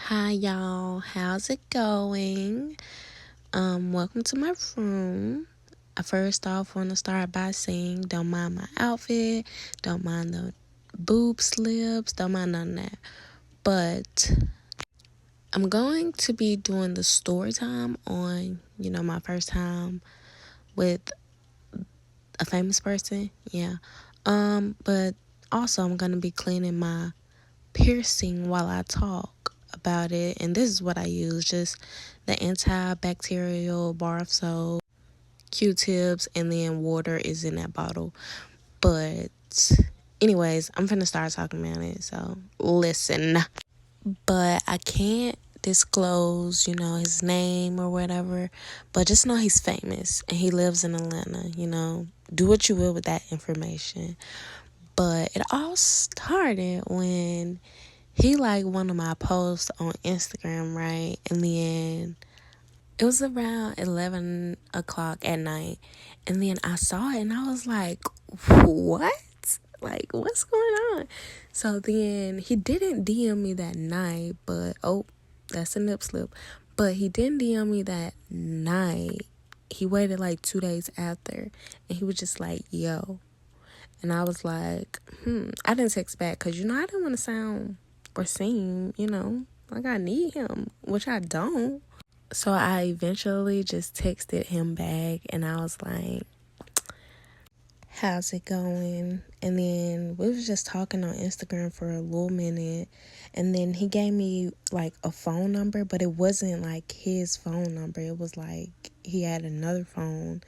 Hi y'all, how's it going? Welcome to my room. I first off want to start by saying don't mind my outfit, don't mind the boob slips, don't mind none of that. But I'm going to be doing the story time on, my first time with a famous person. Yeah. But also I'm gonna be cleaning my piercing while I talk about it. And this is what I use, just the antibacterial bar of soap, Q-tips, and then water is in that bottle. But anyways, I'm finna start talking about it, so listen. But I can't disclose, his name or whatever, but just know he's famous and he lives in Atlanta. Do what you will with that information. But it all started when he liked one of my posts on Instagram, right? And then it was around 11 o'clock at night. And then I saw it and I was like, what? Like, what's going on? So then he didn't DM me that night, but that's a nip slip. But he didn't DM me that night. He waited like 2 days after and he was just like, yo. And I was like, I didn't text back because, I didn't want to sound or seem, like I need him, which I don't. So I eventually just texted him back and I was like, how's it going? And then we was just talking on Instagram for a little minute. And then he gave me like a phone number, but it wasn't like his phone number. It was like he had another phone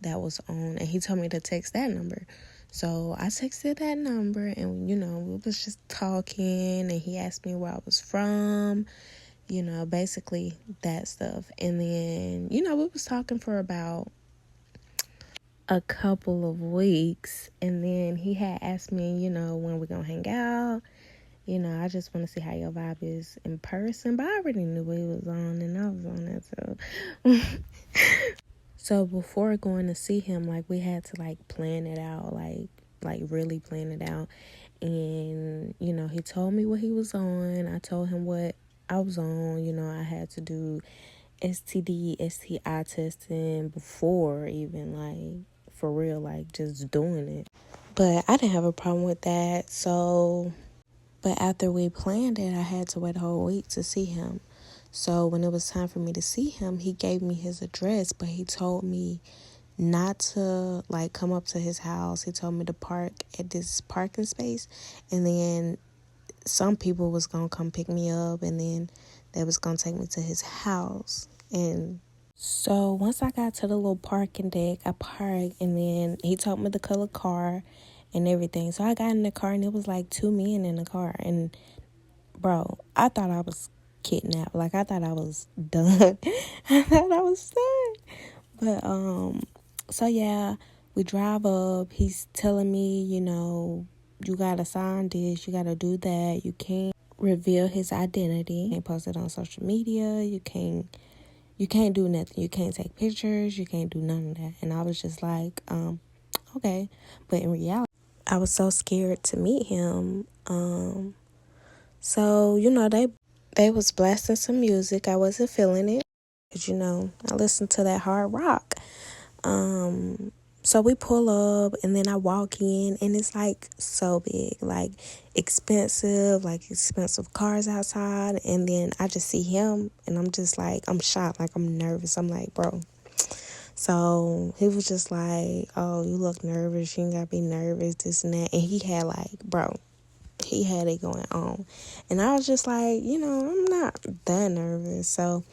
that was on and he told me to text that number. So I texted that number and, we was just talking and he asked me where I was from, basically that stuff. And then, we was talking for about a couple of weeks and then he had asked me, when we're gonna hang out. I just want to see how your vibe is in person, but I already knew what he was on and I was on that too. So before going to see him, like we had to like plan it out, like really plan it out. And, he told me what he was on. I told him what I was on. I had to do STD, STI testing before even like for real, like just doing it. But I didn't have a problem with that. So, but after we planned it, I had to wait a whole week to see him. So when it was time for me to see him, he gave me his address, but he told me not to like come up to his house. He told me to park at this parking space and then some people was gonna come pick me up and then they was gonna take me to his house. And so once I got to the little parking deck, I parked and then he told me the color car and everything. So I got in the car and it was like 2 men in the car. And bro, I thought I was kidnapped. Like I thought I was done. I thought I was done. But so yeah, we drive up. He's telling me, you gotta sign this, you gotta do that. You can't reveal his identity. You can't post it on social media. You can't do nothing. You can't take pictures. You can't do none of that. And I was just like, okay. But in reality, I was so scared to meet him. So, they was blasting some music. I wasn't feeling it. Cause I listened to that hard rock. So we pull up and then I walk in and it's like so big, like expensive cars outside. And then I just see him and I'm just like, I'm shocked, like I'm nervous. I'm like, bro. So he was just like, oh, you look nervous. You ain't gotta be nervous, this and that. And he had like, bro, he had it going on. And I was just like, I'm not that nervous. So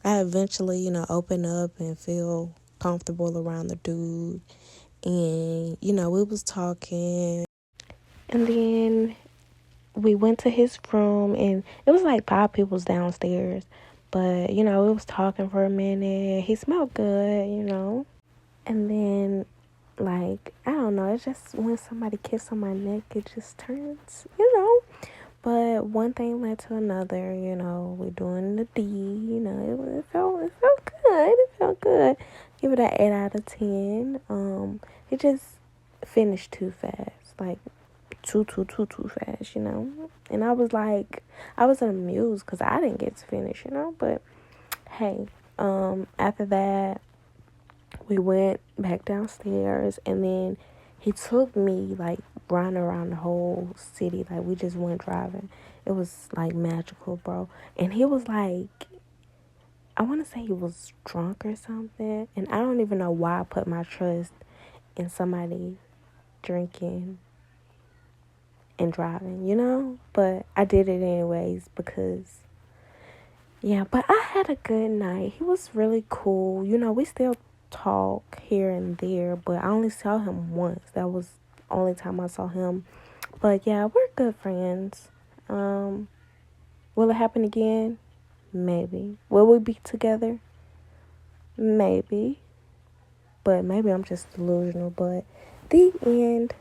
I eventually, open up and feel comfortable around the dude. And, we was talking. And then we went to his room and it was like 5 people's downstairs. But, we was talking for a minute. He smelled good. And then, like, I don't know. It's just when somebody kisses on my neck, it just turns. But one thing led to another, we're doing the D, it felt good. It felt good. Give it an 8 out of 10. It just finished too fast. Like, too fast, And I was like, I was amused because I didn't get to finish, But hey, after that, we went back downstairs, and then he took me like running around the whole city. Like, we just went driving. It was like magical, bro. And he was like, I want to say he was drunk or something, and I don't even know why I put my trust in somebody drinking and driving, But I did it anyways because, yeah, but I had a good night. He was really cool. We still talk here and there, but I only saw him once. That was the only time I saw him. But yeah, we're good friends. Will it happen again? Maybe. Will we be together? Maybe. But maybe I'm just delusional. But the end.